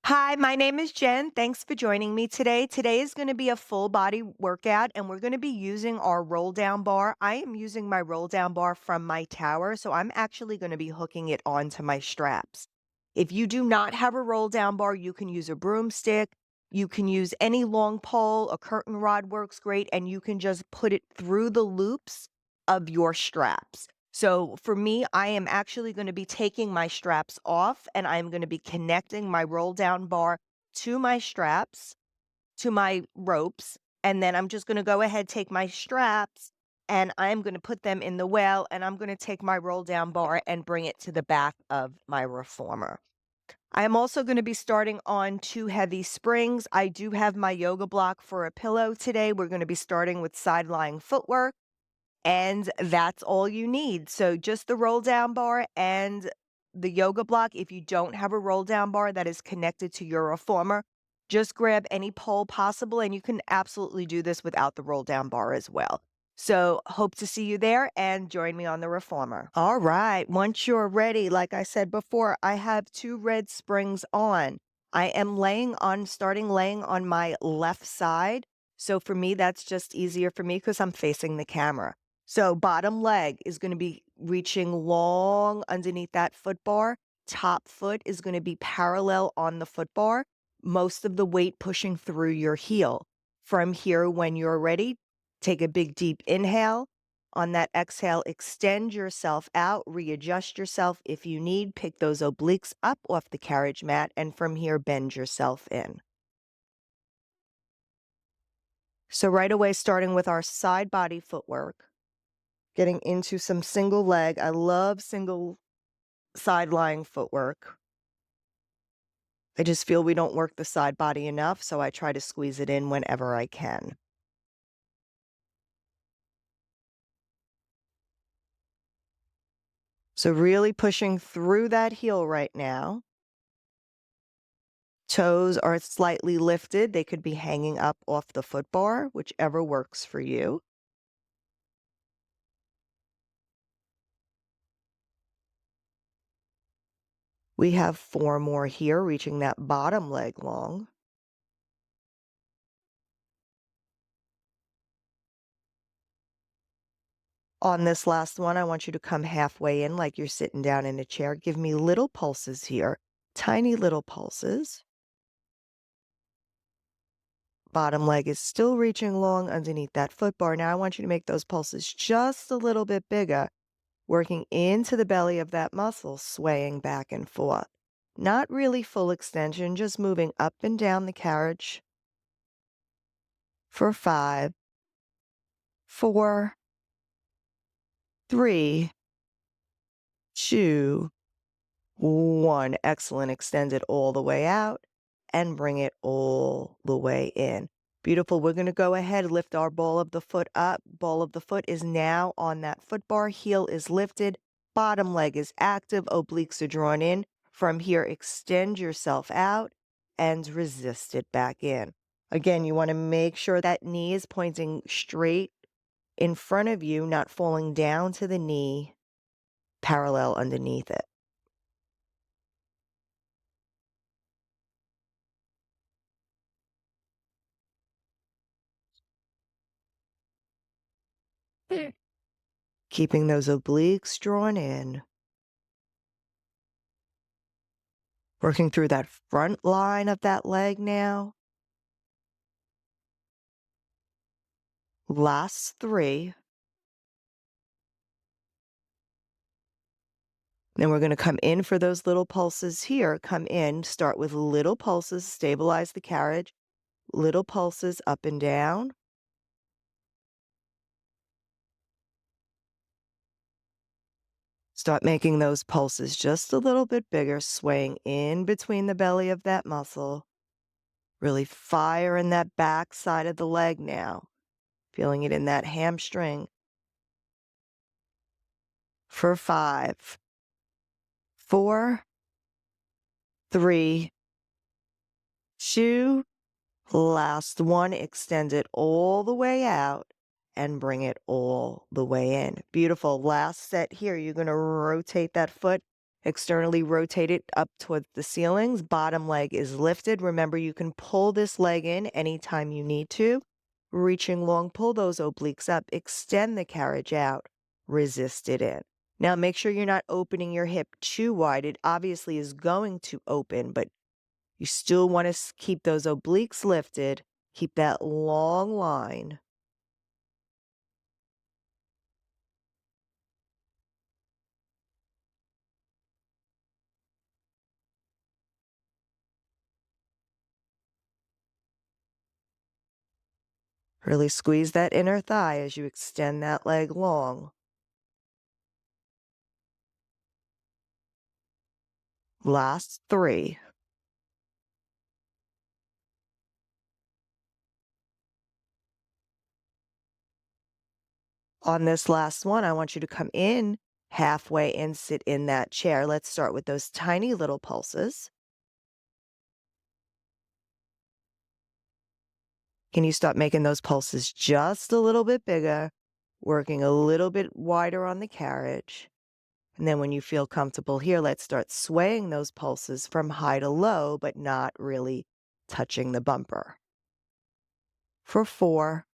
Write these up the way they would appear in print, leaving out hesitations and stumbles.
Hi, my name is Jen. Thanks for joining me today. Today is going to be a full body workout, and we're going to be using our roll down bar. I am using my roll down bar from my tower, so I'm actually going to be hooking it onto my straps. If you do not have a roll down bar, you can use a broomstick. You can use any long pole, a curtain rod works great, and you can just put it through the loops of your straps. So for me, I am actually going to be taking my straps off and I'm going to be connecting my roll down bar to my straps, to my ropes. And then I'm just going to go ahead, take my straps, and I'm going to put them in the well. And I'm going to take my roll down bar and bring it to the back of my reformer. I am also going to be starting on 2 heavy springs. I do have my yoga block for a pillow today. We're going to be starting with sideline footwork. And that's all you need. So just the roll down bar and the yoga block. If you don't have a roll down bar that is connected to your reformer, just grab any pole possible and you can absolutely do this without the roll down bar as well. So hope to see you there and join me on the reformer. All right. Once you're ready, like I said before, I have 2 red springs on. I am starting laying on my left side. So for me, that's just easier for me because I'm facing the camera. So bottom leg is going to be reaching long underneath that foot bar. Top foot is going to be parallel on the foot bar. Most of the weight pushing through your heel. From here, when you're ready, take a big deep inhale. On that exhale, extend yourself out, readjust yourself if you need. Pick those obliques up off the carriage mat, and from here, bend yourself in. So right away, starting with our side body footwork. Getting into some single leg. I love single side lying footwork. I just feel we don't work the side body enough, so I try to squeeze it in whenever I can. So really pushing through that heel right now. Toes are slightly lifted. They could be hanging up off the foot bar, whichever works for you. We have 4 more here, reaching that bottom leg long. On this last one, I want you to come halfway in like you're sitting down in a chair. Give me little pulses here, tiny little pulses. Bottom leg is still reaching long underneath that foot bar. Now I want you to make those pulses just a little bit bigger, working into the belly of that muscle, swaying back and forth. Not really full extension, just moving up and down the carriage for 5, 4, 3, 2, 1. Excellent. Extend it all the way out and bring it all the way in. Beautiful. We're going to go ahead, lift our ball of the foot up. Ball of the foot is now on that foot bar. Heel is lifted. Bottom leg is active. Obliques are drawn in. From here, extend yourself out and resist it back in. Again, you want to make sure that knee is pointing straight in front of you, not falling down to the knee, parallel underneath it. Keeping those obliques drawn in. Working through that front line of that leg now. Last 3. Then we're going to come in for those little pulses here. Come in, start with little pulses, stabilize the carriage. Little pulses up and down. Start making those pulses just a little bit bigger, swaying in between the belly of that muscle. Really fire in that back side of the leg now. Feeling it in that hamstring. For 5, 4, 3, 2, last one. Extend it all the way out and bring it all the way in. Beautiful. Last set here. You're going to rotate that foot Externally rotate it up towards the ceilings. Bottom leg is lifted. Remember, you can pull this leg in anytime you need to. Reaching long, pull those obliques up. Extend the carriage out. Resist it in. Now, make sure you're not opening your hip too wide. It obviously is going to open, but you still want to keep those obliques lifted. Keep that long line. Really squeeze that inner thigh as you extend that leg long. Last 3. On this last one, I want you to come in halfway and sit in that chair. Let's start with those tiny little pulses. Can you start making those pulses just a little bit bigger, working a little bit wider on the carriage? And then when you feel comfortable here, let's start swaying those pulses from high to low, but not really touching the bumper. For 4,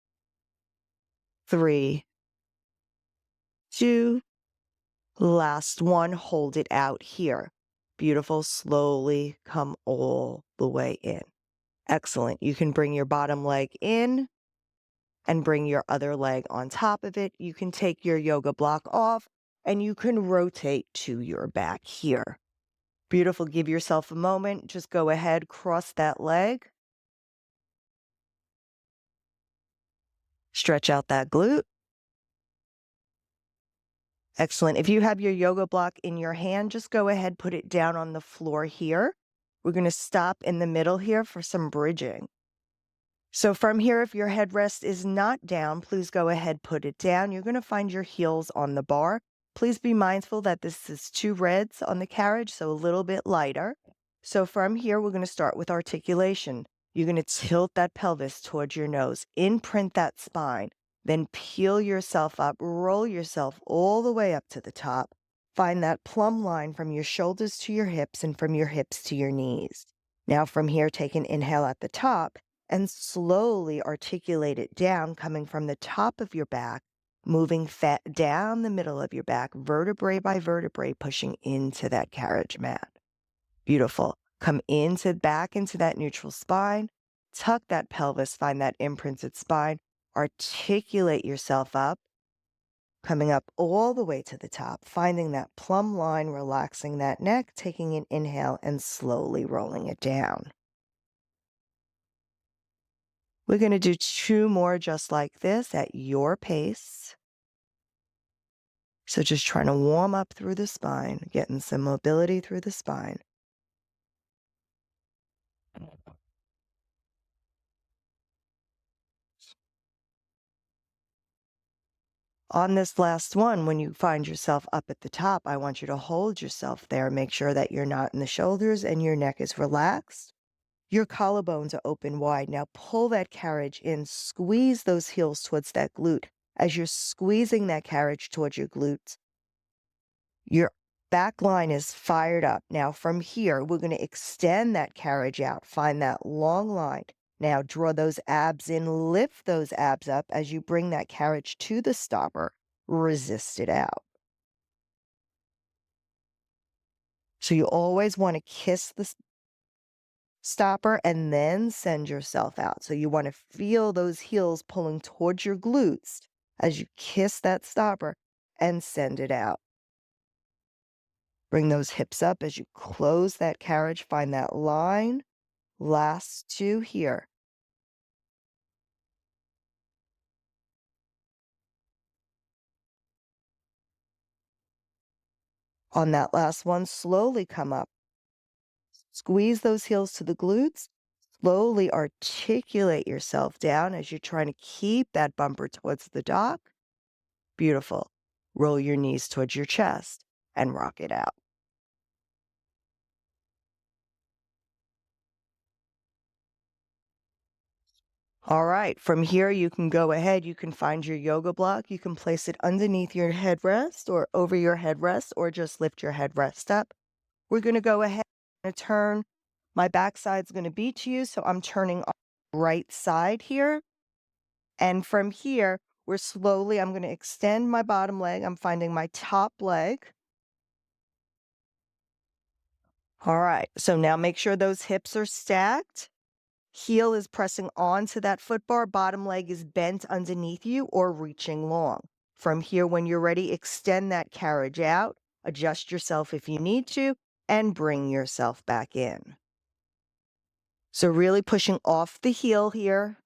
3, 2, last one, hold it out here. Beautiful, slowly come all the way in. Excellent. You can bring your bottom leg in and bring your other leg on top of it. You can take your yoga block off and you can rotate to your back here. Beautiful. Give yourself a moment. Just go ahead, cross that leg, stretch out that glute. Excellent. If you have your yoga block in your hand, just go ahead, put it down on the floor here. We're going to stop in the middle here for some bridging. So from here, if your headrest is not down, please go ahead, put it down. You're going to find your heels on the bar. Please be mindful that this is 2 reds on the carriage, so a little bit lighter. So from here, we're going to start with articulation. You're going to tilt that pelvis towards your nose, imprint that spine, then peel yourself up, roll yourself all the way up to the top. Find that plumb line from your shoulders to your hips and from your hips to your knees. Now from here, take an inhale at the top and slowly articulate it down, coming from the top of your back, moving fat down the middle of your back, vertebrae by vertebrae, pushing into that carriage mat. Beautiful. Come back into that neutral spine, tuck that pelvis, find that imprinted spine, articulate yourself up, coming up all the way to the top, finding that plumb line, relaxing that neck, taking an inhale and slowly rolling it down. We're going to do 2 more just like this at your pace. So just trying to warm up through the spine, getting some mobility through the spine. On this last one, when you find yourself up at the top, I want you to hold yourself there. Make sure that you're not in the shoulders and your neck is relaxed. Your collarbones are open wide. Now pull that carriage in, squeeze those heels towards that glute. As you're squeezing that carriage towards your glutes, your back line is fired up. Now from here, we're going to extend that carriage out. Find that long line. Now draw those abs in, lift those abs up as you bring that carriage to the stopper. Resist it out. So you always want to kiss the stopper and then send yourself out. So you want to feel those heels pulling towards your glutes as you kiss that stopper and send it out. Bring those hips up as you close that carriage. Find that line. Last 2 here. On that last one, slowly come up. Squeeze those heels to the glutes. Slowly articulate yourself down as you're trying to keep that bumper towards the dock. Beautiful. Roll your knees towards your chest and rock it out. All right, from here, you can go ahead, you can find your yoga block, you can place it underneath your headrest or over your headrest or just lift your headrest up. We're gonna go ahead and turn. My backside's gonna be to you, so I'm turning on the right side here. And from here, I'm gonna extend my bottom leg. I'm finding my top leg. All right, so now make sure those hips are stacked. Heel is pressing onto that foot bar, bottom leg is bent underneath you or reaching long. From here, when you're ready, extend that carriage out, adjust yourself if you need to, and bring yourself back in. So really pushing off the heel here,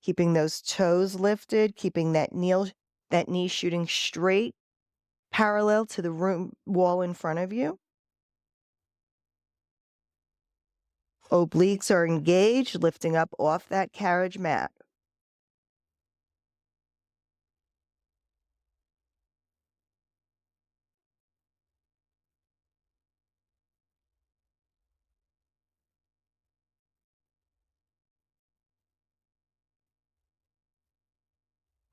keeping those toes lifted, keeping that knee shooting straight, parallel to the room wall in front of you. Obliques are engaged, lifting up off that carriage mat.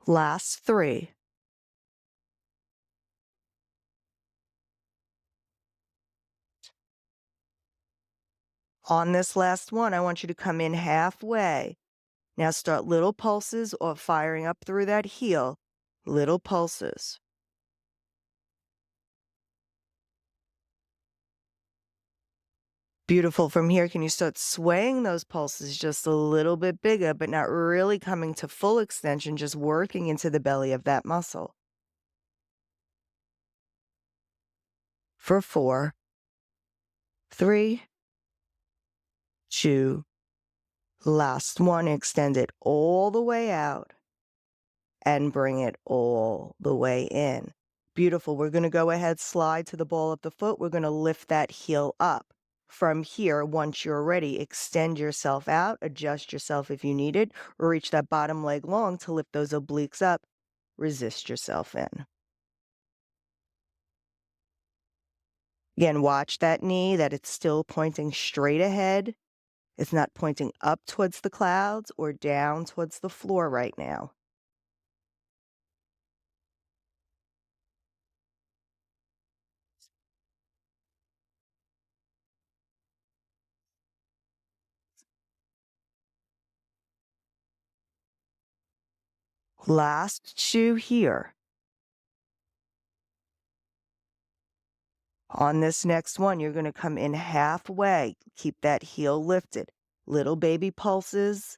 Last 3. On this last one, I want you to come in halfway. Now start little pulses or firing up through that heel. Little pulses. Beautiful. From here, can you start swaying those pulses just a little bit bigger, but not really coming to full extension, just working into the belly of that muscle. For 4, 3, 2, last one. Extend it all the way out and bring it all the way in. Beautiful. We're going to go ahead, slide to the ball of the foot. We're going to lift that heel up. From here, once you're ready, extend yourself out, adjust yourself if you need it, or reach that bottom leg long to lift those obliques up. Resist yourself in. Again, watch that knee, that it's still pointing straight ahead. It's not pointing up towards the clouds or down towards the floor right now. Last 2 here. On this next one, you're going to come in halfway. Keep that heel lifted. Little baby pulses.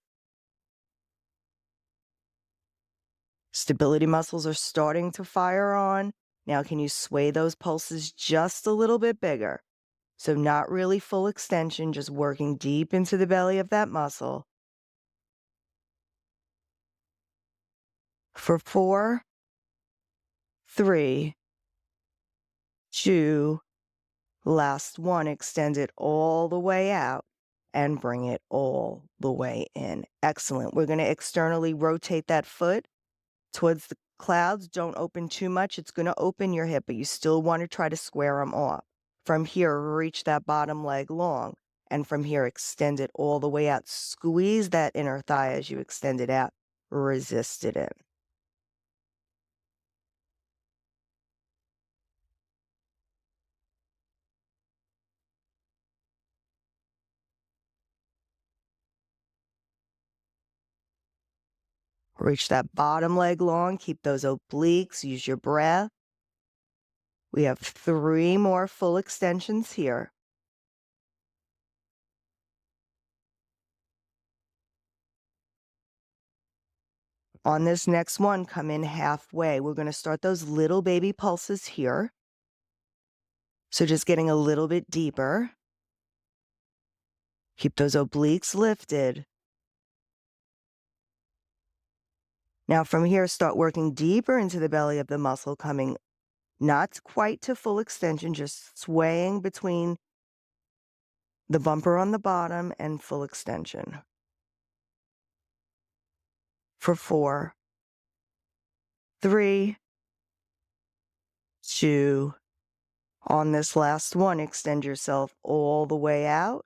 Stability muscles are starting to fire on. Now, can you sway those pulses just a little bit bigger? So not really full extension, just working deep into the belly of that muscle. For 4, 3, 2, last one. Extend it all the way out and bring it all the way in. Excellent. We're going to externally rotate that foot towards the clouds. Don't open too much. It's going to open your hip, but you still want to try to square them off. From here, reach that bottom leg long. And from here, extend it all the way out. Squeeze that inner thigh as you extend it out. Resist it in. Reach that bottom leg long. Keep those obliques. Use your breath. We have 3 more full extensions here. On this next one, come in halfway. We're going to start those little baby pulses here. So just getting a little bit deeper. Keep those obliques lifted. Now from here, start working deeper into the belly of the muscle, coming not quite to full extension, just swaying between the bumper on the bottom and full extension. For 4, 3, 2, on this last one, extend yourself all the way out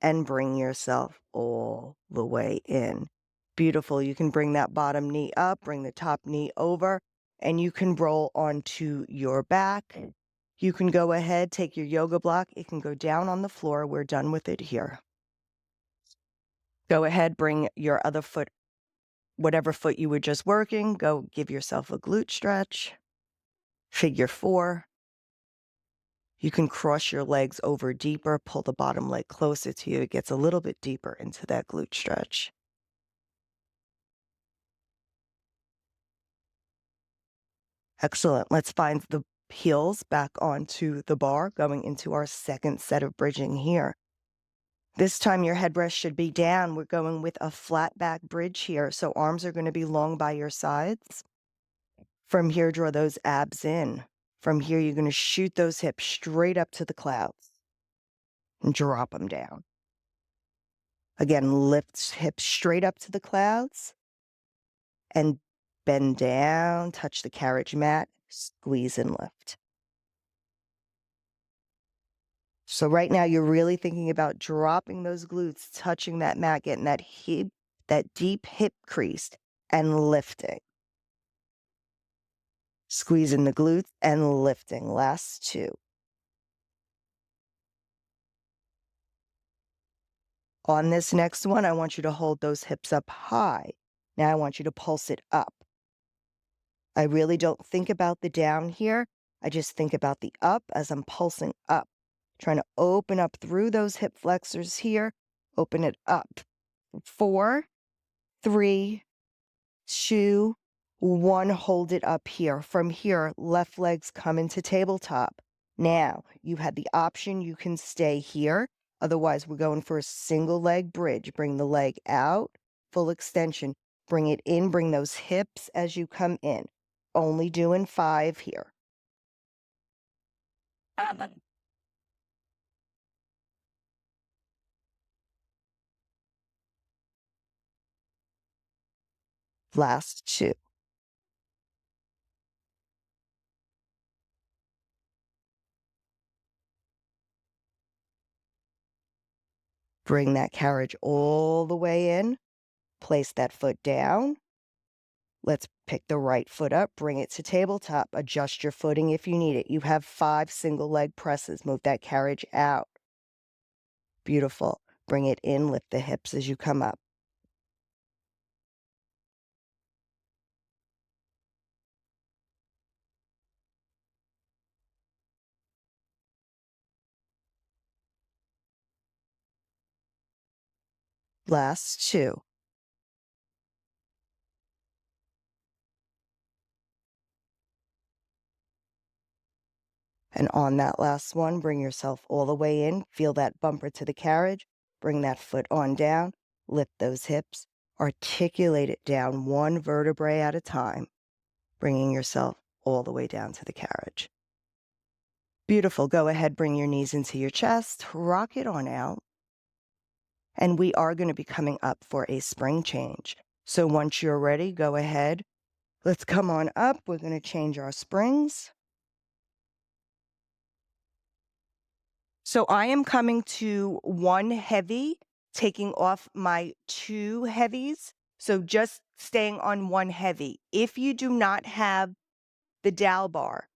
and bring yourself all the way in. Beautiful. You can bring that bottom knee up, bring the top knee over, and you can roll onto your back. You can go ahead, take your yoga block. It can go down on the floor. We're done with it here. Go ahead, bring your other foot, whatever foot you were just working, go give yourself a glute stretch. Figure 4. You can cross your legs over deeper, pull the bottom leg closer to you. It gets a little bit deeper into that glute stretch. Excellent. Let's find the heels back onto the bar, going into our second set of bridging here. This time your headrest should be down. We're going with a flat back bridge here. So arms are going to be long by your sides. From here, draw those abs in. From here, you're going to shoot those hips straight up to the clouds and drop them down. Again, lift hips straight up to the clouds and bend down, touch the carriage mat, squeeze and lift. So right now you're really thinking about dropping those glutes, touching that mat, getting that deep hip crease and lifting. Squeezing the glutes and lifting. Last 2. On this next one, I want you to hold those hips up high. Now I want you to pulse it up. I really don't think about the down here. I just think about the up as I'm pulsing up, trying to open up through those hip flexors here, open it up. 4, 3, 2, 1, hold it up here. From here, left legs come into tabletop. Now, you had the option, you can stay here. Otherwise, we're going for a single leg bridge. Bring the leg out, full extension. Bring it in, bring those hips as you come in. Only doing 5 here. Last 2. Bring that carriage all the way in. Place that foot down. Let's pick the right foot up, bring it to tabletop, adjust your footing if you need it. You have 5 single leg presses. Move that carriage out. Beautiful. Bring it in, lift the hips as you come up. Last 2. And on that last one, bring yourself all the way in. Feel that bumper to the carriage. Bring that foot on down. Lift those hips. Articulate it down 1 vertebrae at a time, bringing yourself all the way down to the carriage. Beautiful. Go ahead, bring your knees into your chest. Rock it on out. And we are going to be coming up for a spring change. So once you're ready, go ahead. Let's come on up. We're going to change our springs. So I am coming to 1 heavy, taking off my 2 heavies. So just staying on 1 heavy. If you do not have the dowel bar,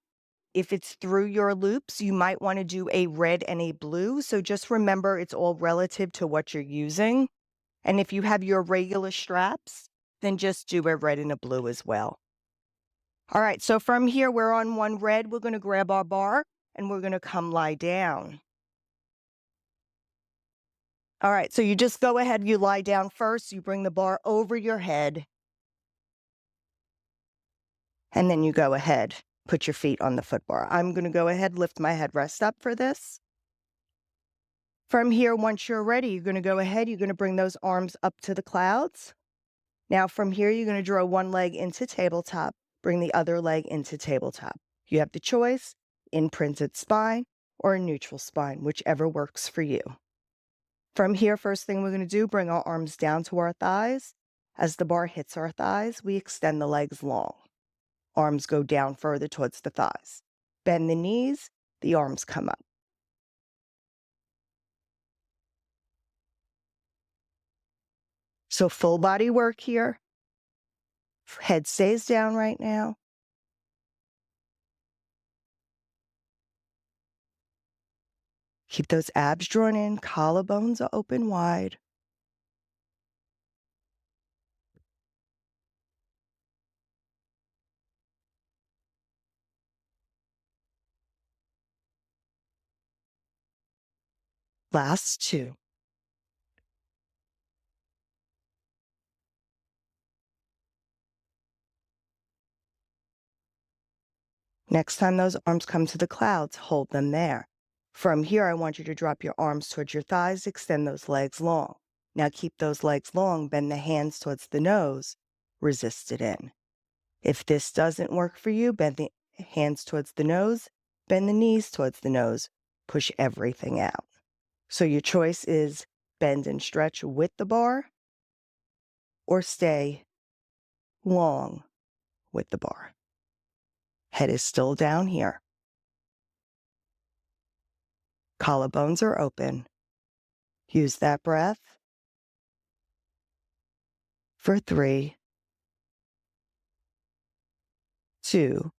if it's through your loops, you might want to do a red and a blue. So just remember it's all relative to what you're using. And if you have your regular straps, then just do a red and a blue as well. All right, so from here, we're on 1 red. We're going to grab our bar and we're going to come lie down. All right, so you just go ahead, you lie down first, you bring the bar over your head, and then you go ahead, put your feet on the foot bar. I'm going to go ahead, lift my headrest up for this. From here, once you're ready, you're going to go ahead, you're going to bring those arms up to the clouds. Now from here, you're going to draw 1 leg into tabletop, bring the other leg into tabletop. You have the choice, imprinted spine or a neutral spine, whichever works for you. From here, first thing we're going to do, bring our arms down to our thighs. As the bar hits our thighs, we extend the legs long. Arms go down further towards the thighs. Bend the knees, the arms come up. So full body work here. Head stays down right now. Keep those abs drawn in, collarbones are open wide. Last two. Next time those arms come to the clouds, hold them there. From here, I want you to drop your arms towards your thighs, extend those legs long. Now keep those legs long, bend the hands towards the nose, resist it in. If this doesn't work for you, bend the hands towards the nose, bend the knees towards the nose, push everything out. So your choice is bend and stretch with the bar or stay long with the bar. Head is still down here. Collarbones are open. Use that breath for 3, 2,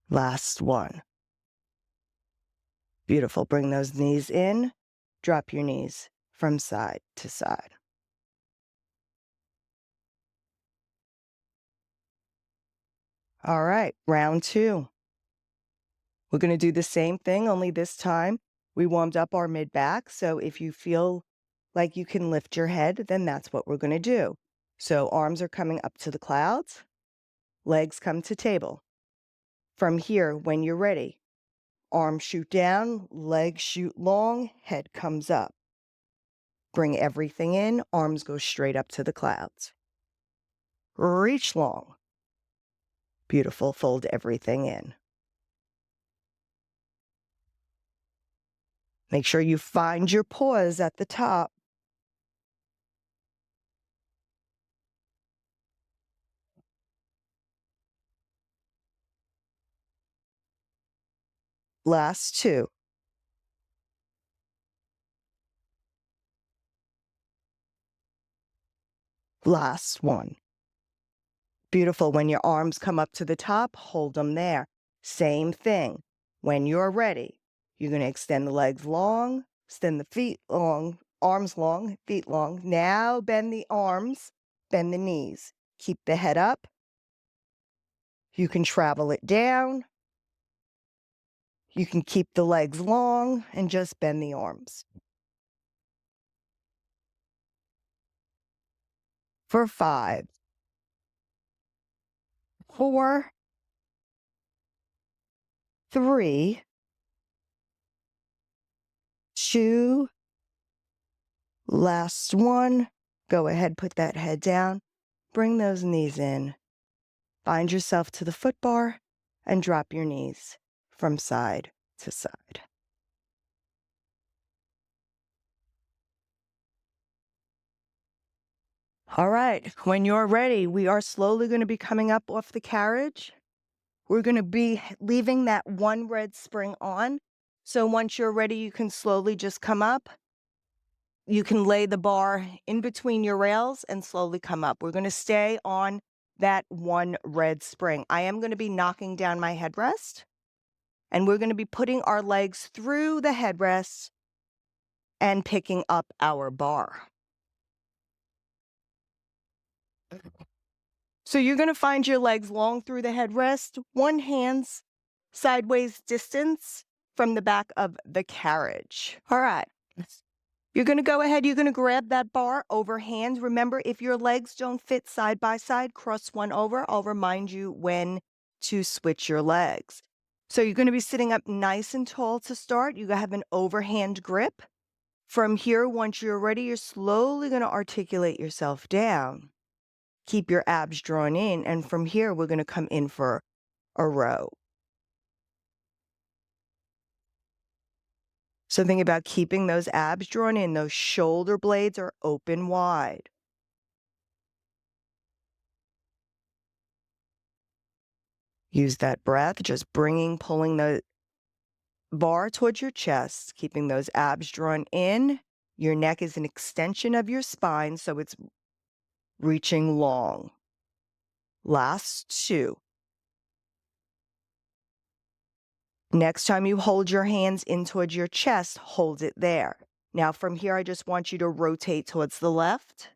last 1. Beautiful. Bring those knees in. Drop your knees from side to side. All right, round 2. We're going to do the same thing, only this time we warmed up our mid-back. So if you feel like you can lift your head, then that's what we're going to do. So arms are coming up to the clouds, legs come to table. From here, when you're ready, arms shoot down, legs shoot long, head comes up. Bring everything in, arms go straight up to the clouds. Reach long. Beautiful, fold everything in. Make sure you find your pause at the top. Last 2. Last 1. Beautiful. When your arms come up to the top, hold them there. Same thing. When you're ready, you're going to extend the legs long, extend the feet long, arms long, feet long. Now bend the arms, bend the knees. Keep the head up. You can travel it down. You can keep the legs long and just bend the arms. For 5, 4, 3, 2, last 1. Go ahead, put that head down. Bring those knees in. Bind yourself to the foot bar and drop your knees from side to side. All right, when you're ready, we are slowly going to be coming up off the carriage. We're going to be leaving that one red spring on. So once you're ready, you can slowly just come up. You can lay the bar in between your rails and slowly come up. We're going to stay on that one red spring. I am going to be knocking down my headrest, and we're going to be putting our legs through the headrest and picking up our bar. So you're going to find your legs long through the headrest, one hand's sideways distance from the back of the carriage. All right. You're going to go ahead, you're going to grab that bar over hands. Remember, if your legs don't fit side by side, cross one over. I'll remind you when to switch your legs. So you're going to be sitting up nice and tall to start. You have an overhand grip. From here, once you're ready, you're slowly going to articulate yourself down. Keep your abs drawn in, and from here, we're going to come in for a row. So think about keeping those abs drawn in. Those shoulder blades are open wide. Use that breath, just pulling the bar towards your chest, keeping those abs drawn in. Your neck is an extension of your spine, so it's reaching long. Last 2. Next time you hold your hands in towards your chest, hold it there. Now from here, I just want you to rotate towards the left.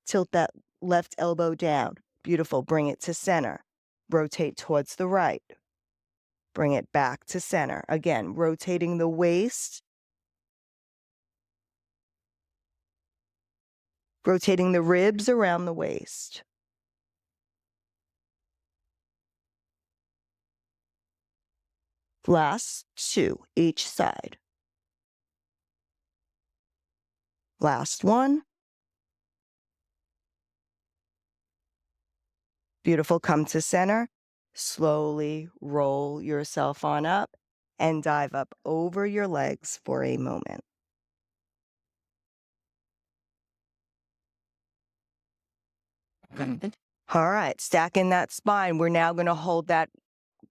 Tilt that left elbow down. Beautiful. Bring it to center. Rotate towards the right. Bring it back to center. Again, rotating the waist. Rotating the ribs around the waist. Last 2, each side. Last 1. Beautiful. Come to center. Slowly roll yourself on up and dive up over your legs for a moment. All right, stacking that spine. We're now going to hold that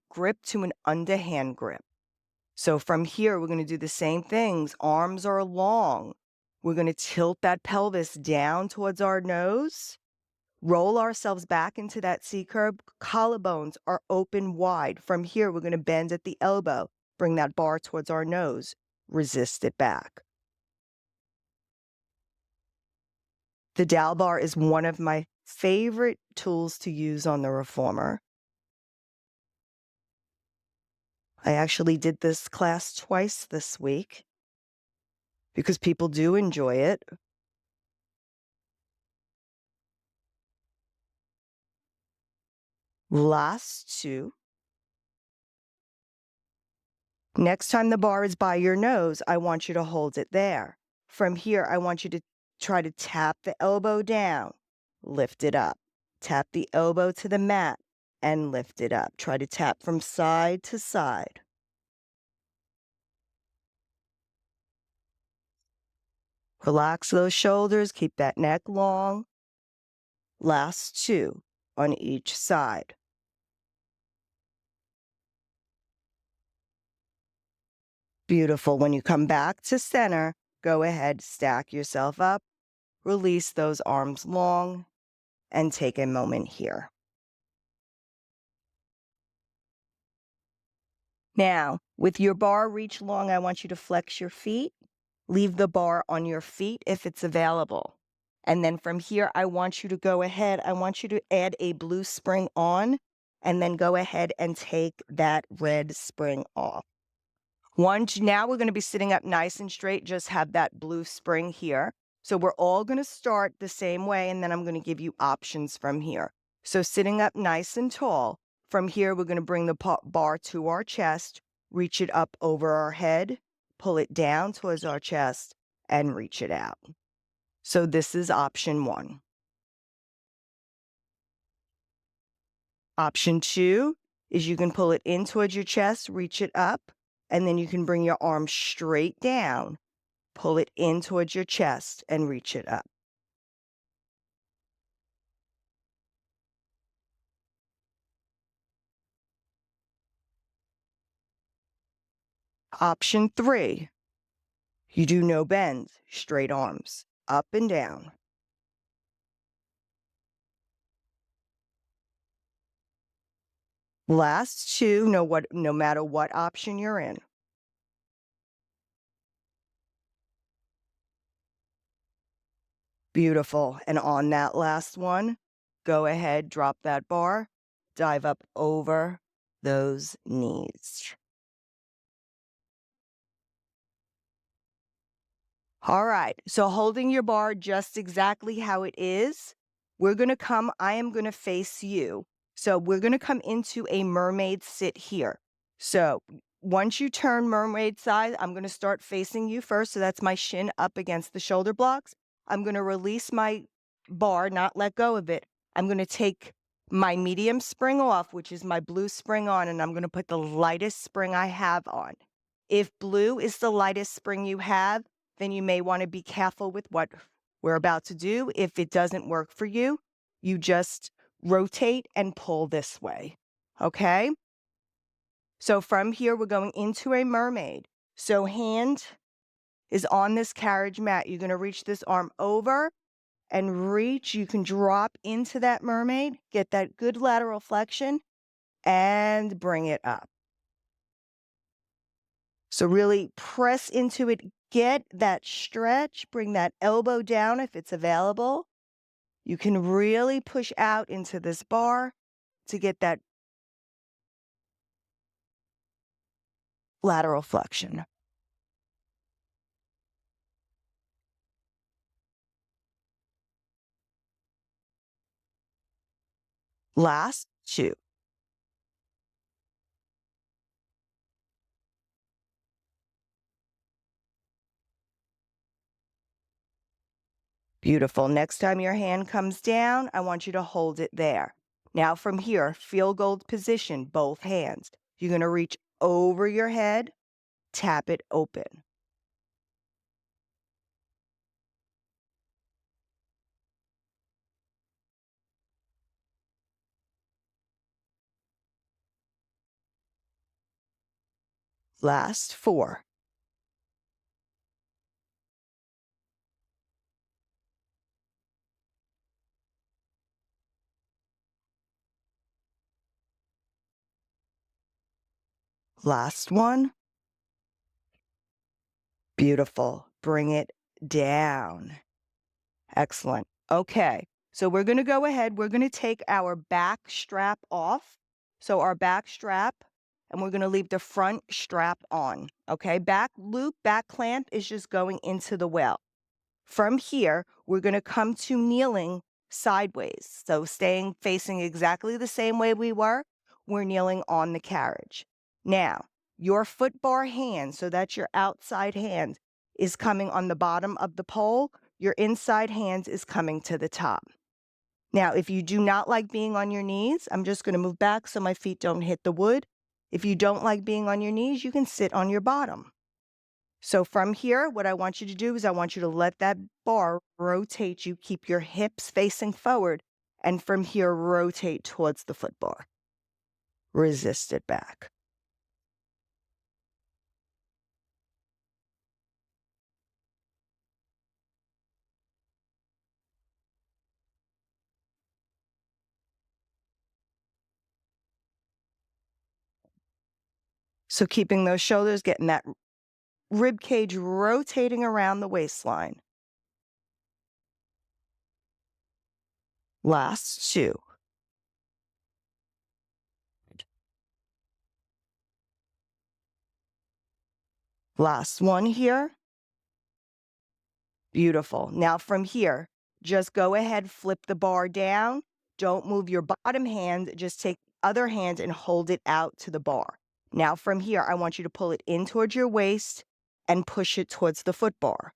grip to an underhand grip. So from here, we're going to do the same things. Arms are long. We're going to tilt that pelvis down towards our nose. Roll ourselves back into that C curve. Collarbones are open wide. From here, we're going to bend at the elbow. Bring that bar towards our nose. Resist it back. The dowel bar is one of my favorite tools to use on the reformer. I actually did this class twice this week because people do enjoy it. Last 2. Next time the bar is by your nose, I want you to hold it there. From here, I want you to try to tap the elbow down, lift it up. Tap the elbow to the mat and lift it up. Try to tap from side to side. Relax those shoulders, keep that neck long. Last 2 on each side. Beautiful. When you come back to center, go ahead, stack yourself up, release those arms long, and take a moment here. Now, with your bar reach long, I want you to flex your feet. Leave the bar on your feet if it's available. And then from here, I want you to go ahead. I want you to add a blue spring on, and then go ahead and take that red spring off. Now we're going to be sitting up nice and straight. Just have that blue spring here. So we're all going to start the same way, and then I'm going to give you options from here. So sitting up nice and tall. From here, we're going to bring the bar to our chest, reach it up over our head, pull it down towards our chest, and reach it out. So this is option 1. Option 2 is you can pull it in towards your chest, reach it up, and then you can bring your arm straight down, pull it in towards your chest, and reach it up. Option 3, you do no bends, straight arms, up and down. Last 2, no matter what option you're in. Beautiful. And on that last one, go ahead, drop that bar, dive up over those knees. All right, so holding your bar just exactly how it is, I am going to face you. So we're going to come into a mermaid sit here. So once you turn mermaid side, I'm going to start facing you first. So that's my shin up against the shoulder blocks. I'm going to release my bar, not let go of it. I'm going to take my medium spring off, which is my blue spring on, and I'm going to put the lightest spring I have on. If blue is the lightest spring you have, then you may want to be careful with what we're about to do. If it doesn't work for you, you just rotate and pull this way, okay? So from here, we're going into a mermaid. So hand is on this carriage mat. You're going to reach this arm over and reach. You can drop into that mermaid, get that good lateral flexion, and bring it up. So really press into it, get that stretch, bring that elbow down if it's available. You can really push out into this bar to get that lateral flexion. Last two. Beautiful. Next time your hand comes down, I want you to hold it there. Now from here, field goal position, both hands. You're going to reach over your head, tap it open. Last four. Last one. Beautiful. Bring it down. Excellent. Okay. So we're going to go ahead. We're going to take our back strap off. So our back strap, and we're going to leave the front strap on. Okay. Back loop, back clamp is just going into the well. From here, we're going to come to kneeling sideways. So staying facing exactly the same way we were, we're kneeling on the carriage. Now, your foot bar hand, so that's your outside hand, is coming on the bottom of the pole. Your inside hand is coming to the top. Now, if you do not like being on your knees, I'm just going to move back so my feet don't hit the wood. If you don't like being on your knees, you can sit on your bottom. So from here, what I want you to do is I want you to let that bar rotate you, keep your hips facing forward, and from here, rotate towards the foot bar. Resist it back. So keeping those shoulders, getting that rib cage rotating around the waistline. Last two. Last one here. Beautiful. Now from here, just go ahead, flip the bar down. Don't move your bottom hand. Just take the other hand and hold it out to the bar. Now from here, I want you to pull it in towards your waist and push it towards the foot bar.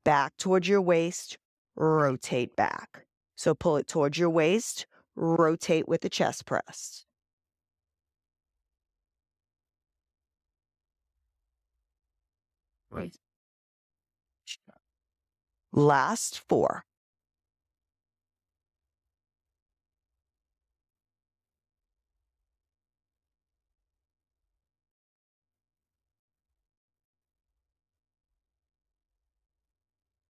Back towards your waist, rotate back. So pull it towards your waist, rotate with the chest press. Right. Last four.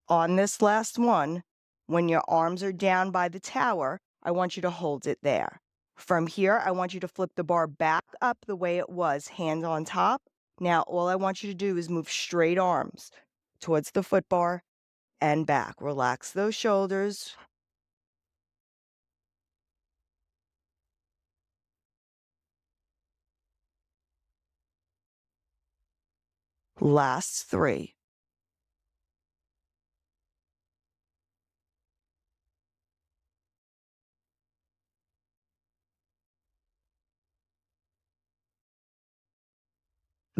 On this last one, when your arms are down by the tower, I want you to hold it there. From here, I want you to flip the bar back up the way it was, hand on top. Now, all I want you to do is move straight arms towards the foot bar and back. Relax those shoulders. Last three.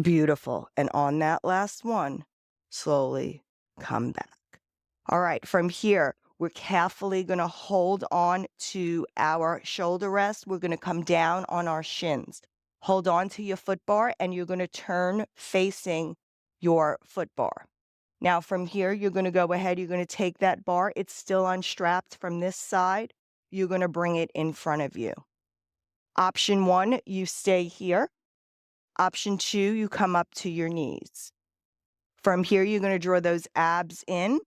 Beautiful. And on that last one, slowly come back. All right, from here, we're carefully going to hold on to our shoulder rest. We're going to come down on our shins. Hold on to your foot bar, and you're going to turn facing your foot bar. Now, from here, you're going to go ahead. You're going to take that bar. It's still unstrapped from this side. You're going to bring it in front of you. Option one, you stay here. Option two, you come up to your knees. From here, you're going to draw those abs in.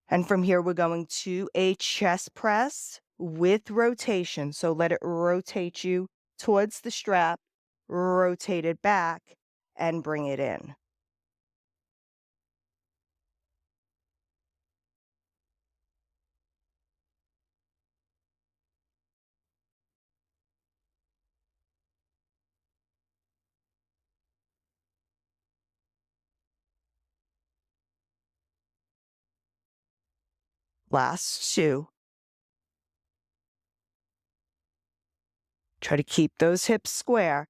And from here, we're going to a chest press with rotation. So let it rotate you towards the strap, rotate it back, and bring it in. Last two. Try to keep those hips square.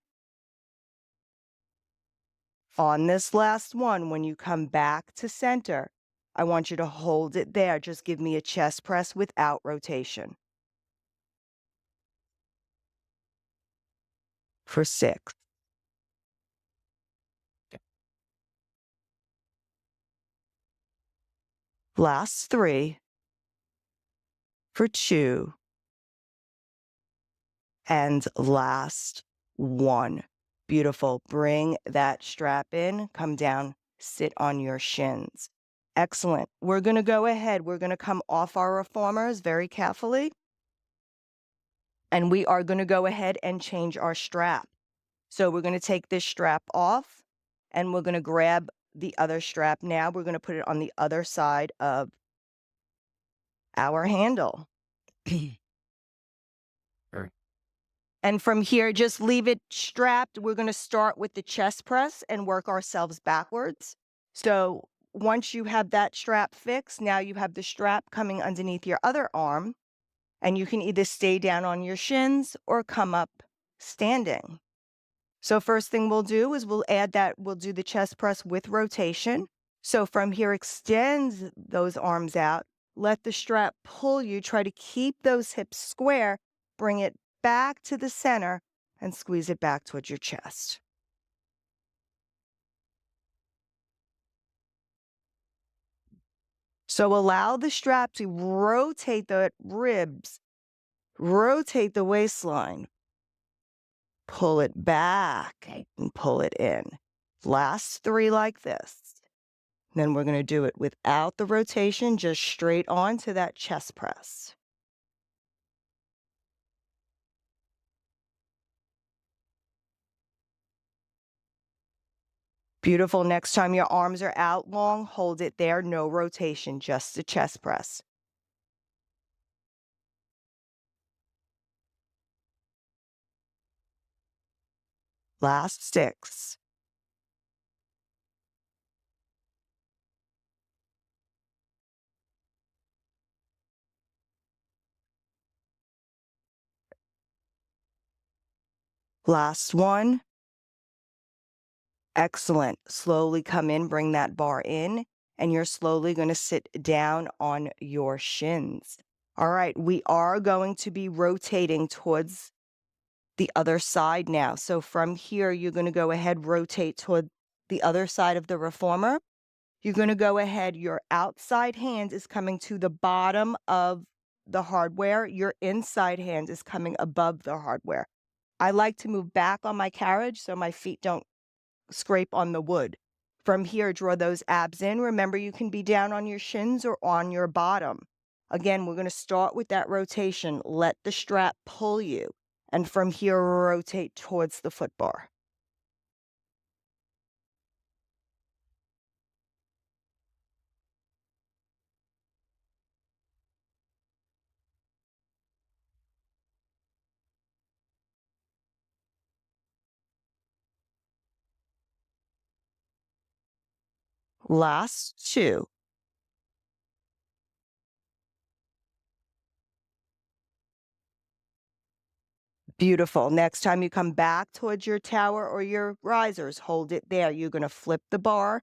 On this last one, when you come back to center, I want you to hold it there. Just give me a chest press without rotation. For 6. Last 3. For 2. And last 1. Beautiful. Bring that strap in, come down, sit on your shins. Excellent. We're going to go ahead. We're going to come off our reformers very carefully. And we are going to go ahead and change our strap. So we're going to take this strap off and we're going to grab the other strap. Now we're going to put it on the other side of our handle. And from here, just leave it strapped. We're going to start with the chest press and work ourselves backwards. So once you have that strap fixed, now you have the strap coming underneath your other arm, and you can either stay down on your shins or come up standing. So first thing we'll do is we'll do the chest press with rotation. So from here, extend those arms out. Let the strap pull you. Try to keep those hips square. Bring it back to the center and squeeze it back towards your chest. So allow the strap to rotate the ribs, rotate the waistline, pull it back and pull it in. Last 3 like this. Then we're going to do it without the rotation, just straight on to that chest press. Beautiful. Next time your arms are out long, hold it there. No rotation, just the chest press. Last 6. Last 1. Excellent. Slowly come in, bring that bar in, and you're slowly going to sit down on your shins. All right, we are going to be rotating towards the other side now. So from here, you're going to go ahead, rotate toward the other side of the reformer. You're going to go ahead, your outside hand is coming to the bottom of the hardware. Your inside hand is coming above the hardware. I like to move back on my carriage so my feet don't scrape on the wood. From here, draw those abs in. Remember, you can be down on your shins or on your bottom. Again, we're going to start with that rotation. Let the strap pull you. And from here, rotate towards the foot bar. Last 2. Beautiful. Next time you come back towards your tower or your risers, hold it there. You're going to flip the bar,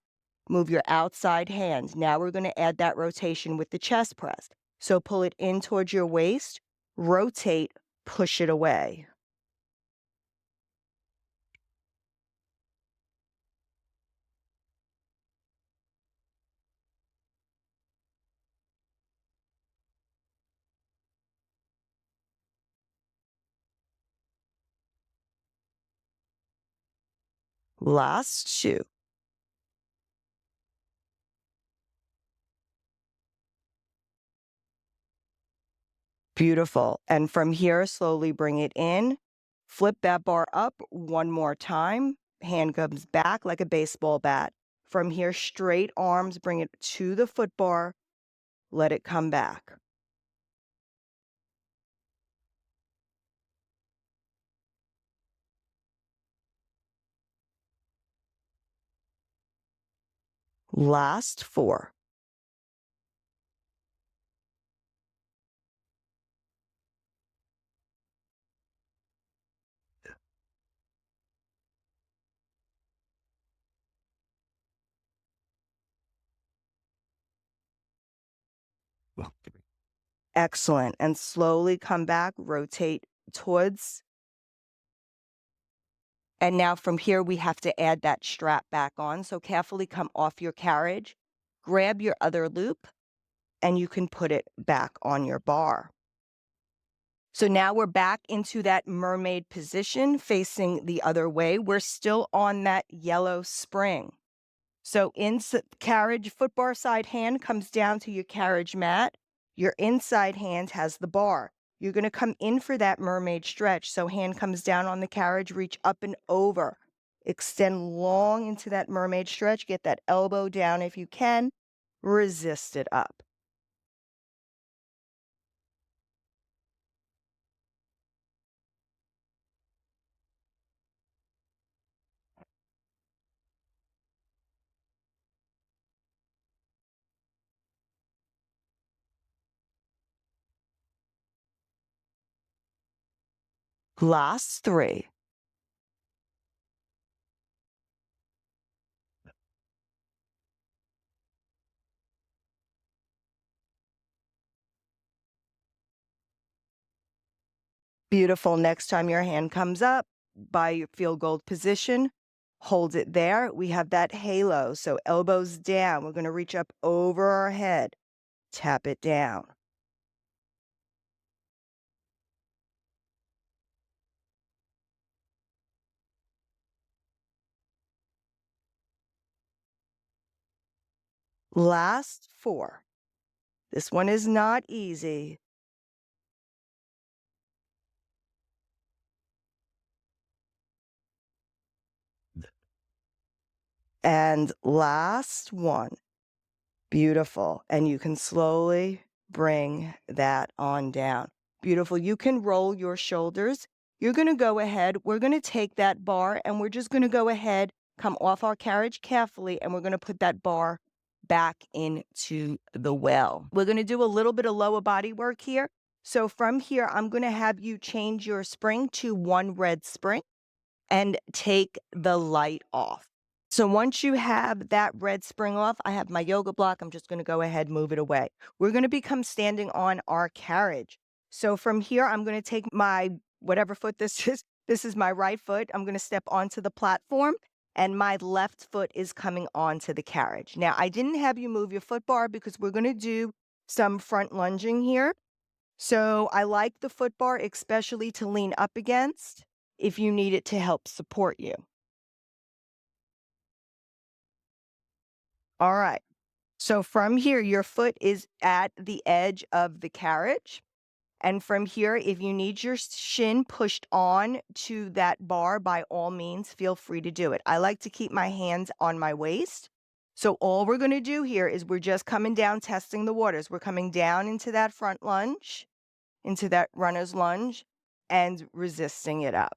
move your outside hand. Now we're going to add that rotation with the chest press. So pull it in towards your waist, rotate, push it away. Last 2. Beautiful. And from here, slowly bring it in. Flip that bar up one more time. Hand comes back like a baseball bat. From here, straight arms, bring it to the foot bar. Let it come back. Last 4. Excellent. And slowly come back, rotate towards. And now from here, we have to add that strap back on. So carefully come off your carriage, grab your other loop, and you can put it back on your bar. So now we're back into that mermaid position facing the other way. We're still on that yellow spring. So carriage foot bar side hand comes down to your carriage mat. Your inside hand has the bar. You're going to come in for that mermaid stretch. So hand comes down on the carriage, reach up and over. Extend long into that mermaid stretch. Get that elbow down if you can. Resist it up. Last 3. Beautiful. Next time your hand comes up by your field goal position, hold it there. We have that halo. So elbows down. We're going to reach up over our head. Tap it down. Last 4. This one is not easy. And last one. Beautiful. And you can slowly bring that on down. Beautiful. You can roll your shoulders. You're going to go ahead. We're going to take that bar and we're just going to go ahead, come off our carriage carefully, and we're going to put that bar back into the well. We're going to do a little bit of lower body work here. So from here, I'm going to have you change your spring to one red spring and take the light off. So once you have that red spring off, I have my yoga block. I'm just going to go ahead and move it away. We're going to become standing on our carriage. So from here, I'm going to take my whatever foot this is. This is my right foot. I'm going to step onto the platform and my left foot is coming onto the carriage. Now, I didn't have you move your foot bar because we're going to do some front lunging here. So I like the foot bar, especially to lean up against if you need it to help support you. All right. So from here, your foot is at the edge of the carriage. And from here, if you need your shin pushed on to that bar, by all means, feel free to do it. I like to keep my hands on my waist. So all we're going to do here is we're just coming down, testing the waters. We're coming down into that front lunge, into that runner's lunge, and resisting it up.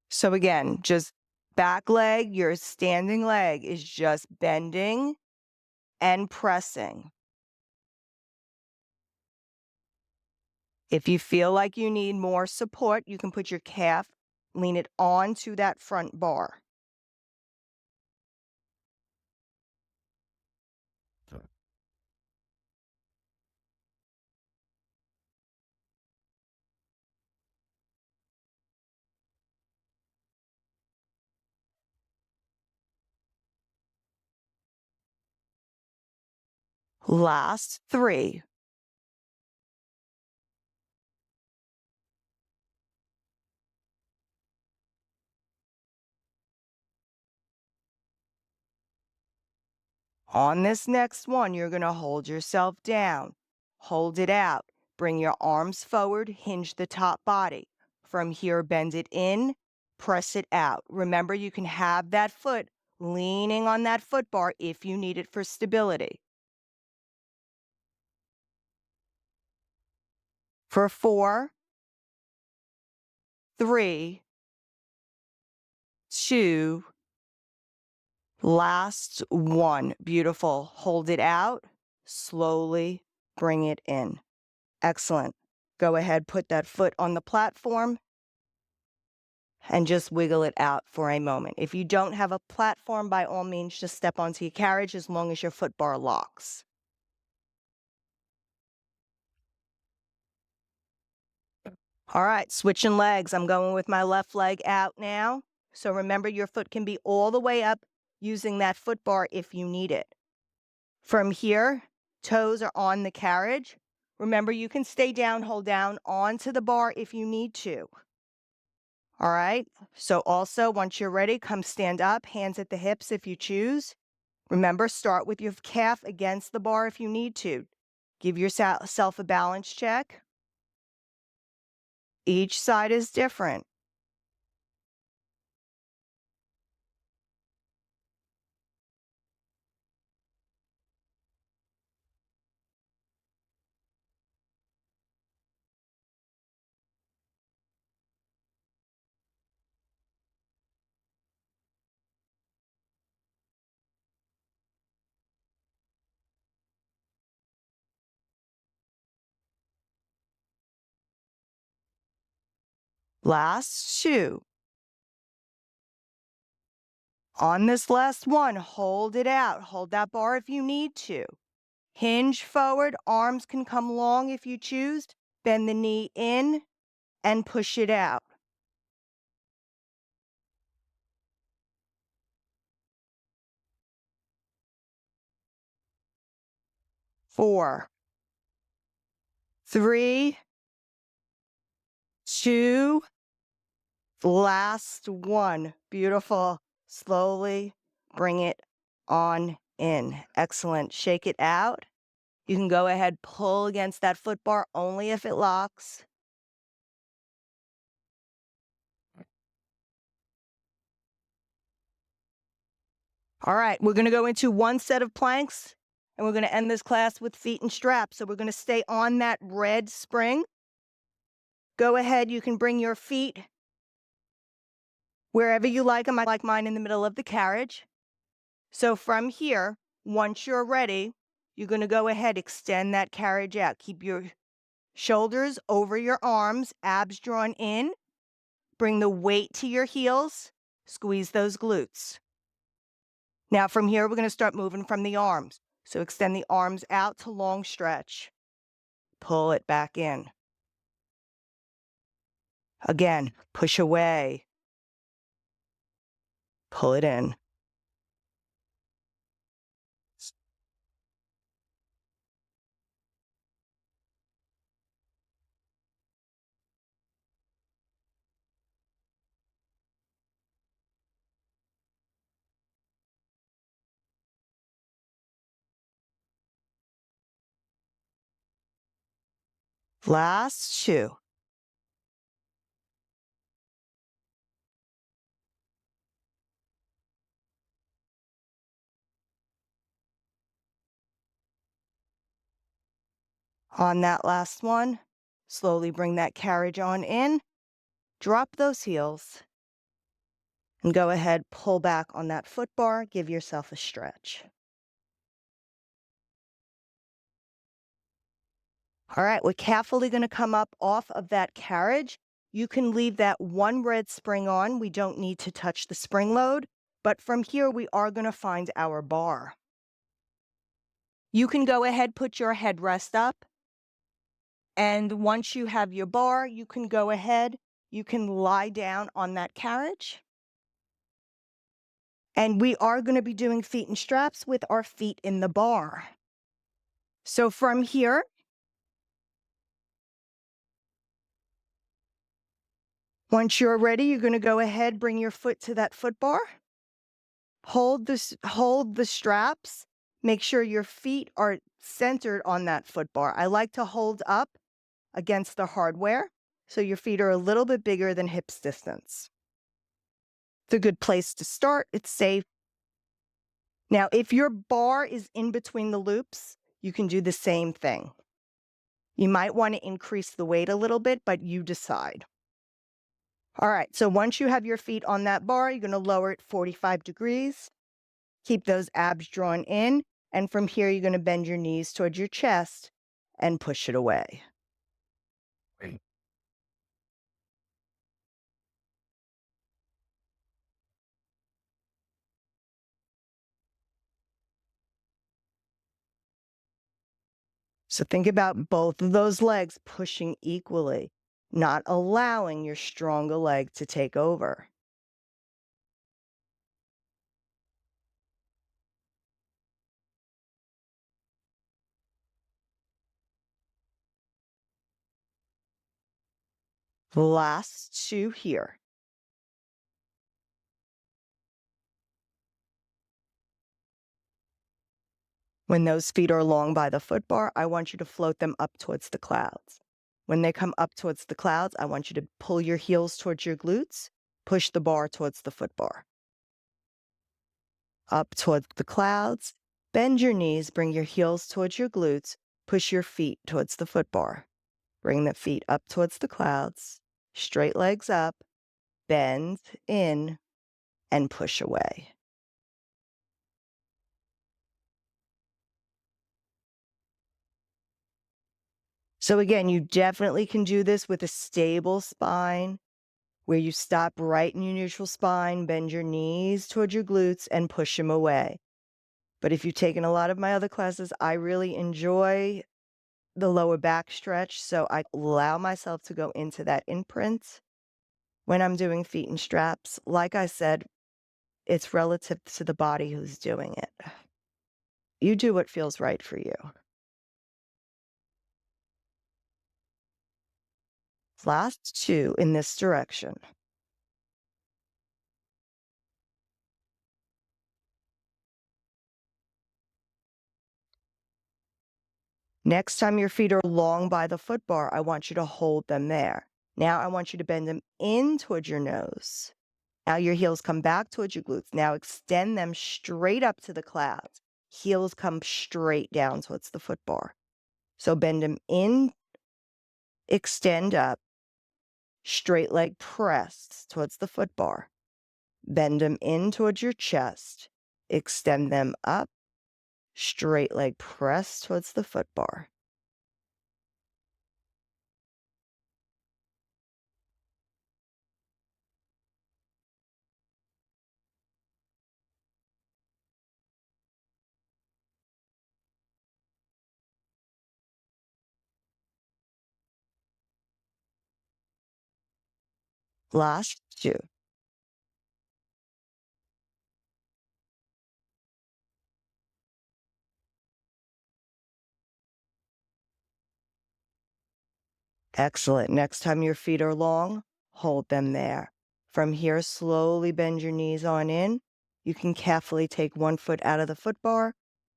So again, just back leg, your standing leg is just bending and pressing. If you feel like you need more support, you can put your calf, lean it onto that front bar. Last 3. On this next one, you're going to hold yourself down. Hold it out. Bring your arms forward, hinge the top body. From here, bend it in, press it out. Remember, you can have that foot leaning on that foot bar if you need it for stability. For 4, 3, 2, last one. Beautiful. Hold it out. Slowly bring it in. Excellent. Go ahead, put that foot on the platform and just wiggle it out for a moment. If you don't have a platform, by all means, just step onto your carriage as long as your foot bar locks. All right, switching legs. I'm going with my left leg out now. So remember, your foot can be all the way up using that foot bar if you need it. From here, toes are on the carriage. Remember, you can stay down, hold down onto the bar if you need to. All right, so also once you're ready, come stand up, hands at the hips if you choose. Remember, start with your calf against the bar if you need to. Give yourself a balance check. Each side is different. Last 2. On this last one, hold it out. Hold that bar if you need to. Hinge forward. Arms can come long if you choose. Bend the knee in and push it out. 4, 3, 2, last one. Beautiful. Slowly bring it on in. Excellent. Shake it out. You can go ahead, pull against that foot bar only if it locks. All right, we're going to go into one set of planks, and we're going to end this class with feet and straps. So we're going to stay on that red spring. Go ahead, you can bring your feet wherever you like them. I like mine in the middle of the carriage. So from here, once you're ready, you're going to go ahead, extend that carriage out. Keep your shoulders over your arms, abs drawn in. Bring the weight to your heels. Squeeze those glutes. Now from here, we're going to start moving from the arms. So extend the arms out to long stretch. Pull it back in. Again, push away. Pull it in. Last 2. On that last one, slowly bring that carriage on in. Drop those heels. And go ahead, pull back on that foot bar. Give yourself a stretch. All right, we're carefully going to come up off of that carriage. You can leave that one red spring on. We don't need to touch the spring load. But from here, we are going to find our bar. You can go ahead, put your headrest up. And once you have your bar, you can go ahead, you can lie down on that carriage. And we are going to be doing feet and straps with our feet in the bar. So from here, once you're ready, you're going to go ahead, bring your foot to that foot bar. Hold the straps. Make sure your feet are centered on that foot bar. I like to hold up against the hardware so your feet are a little bit bigger than hips distance. It's a good place to start. It's safe. Now, if your bar is in between the loops, you can do the same thing. You might want to increase the weight a little bit, but you decide. All right, so once you have your feet on that bar, you're going to lower it 45 degrees. Keep those abs drawn in. And from here, you're going to bend your knees towards your chest and push it away. Great. So think about both of those legs pushing equally, not allowing your stronger leg to take over. The last two here. When those feet are long by the foot bar, I want you to float them up towards the clouds. When they come up towards the clouds, I want you to pull your heels towards your glutes, push the bar towards the foot bar. Up towards the clouds, bend your knees, bring your heels towards your glutes, push your feet towards the foot bar. Bring the feet up towards the clouds, straight legs up, bend in, and push away. So again, you definitely can do this with a stable spine where you stop right in your neutral spine, bend your knees towards your glutes, and push them away. But if you've taken a lot of my other classes, I really enjoy the lower back stretch, so I allow myself to go into that imprint when I'm doing feet and straps. Like I said, it's relative to the body who's doing it. You do what feels right for you. Last two in this direction. Next time your feet are long by the foot bar, I want you to hold them there. Now I want you to bend them in towards your nose. Now your heels come back towards your glutes. Now extend them straight up to the clouds. Heels come straight down towards the foot bar. So bend them in, extend up, straight leg pressed towards the foot bar. Bend them in towards your chest, extend them up, straight leg pressed towards the foot bar. Last two. Excellent. Next time your feet are long, hold them there. From here, slowly bend your knees on in. You can carefully take one foot out of the foot bar,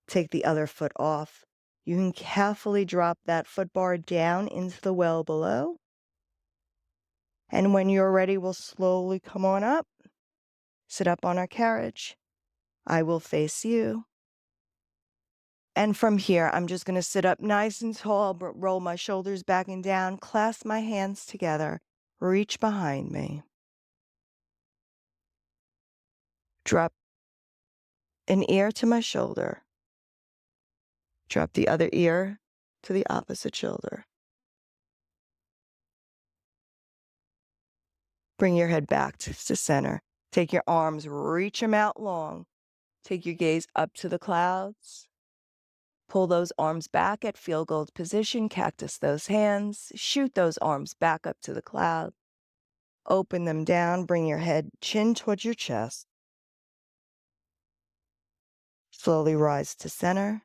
take the other foot off. You can carefully drop that foot bar down into the well below. And when you're ready, we'll slowly come on up, sit up on our carriage. I will face you. And from here, I'm just going to sit up nice and tall, but roll my shoulders back and down, clasp my hands together, reach behind me. Drop an ear to my shoulder. Drop the other ear to the opposite shoulder. Bring your head back to center. Take your arms, reach them out long. Take your gaze up to the clouds. Pull those arms back at field goal position. Cactus those hands. Shoot those arms back up to the cloud. Open them down. Bring your head, chin towards your chest. Slowly rise to center.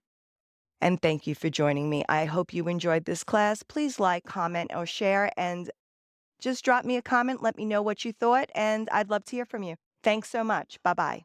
And thank you for joining me. I hope you enjoyed this class. Please like, comment, or share, and just drop me a comment. Let me know what you thought, and I'd love to hear from you. Thanks so much. Bye-bye.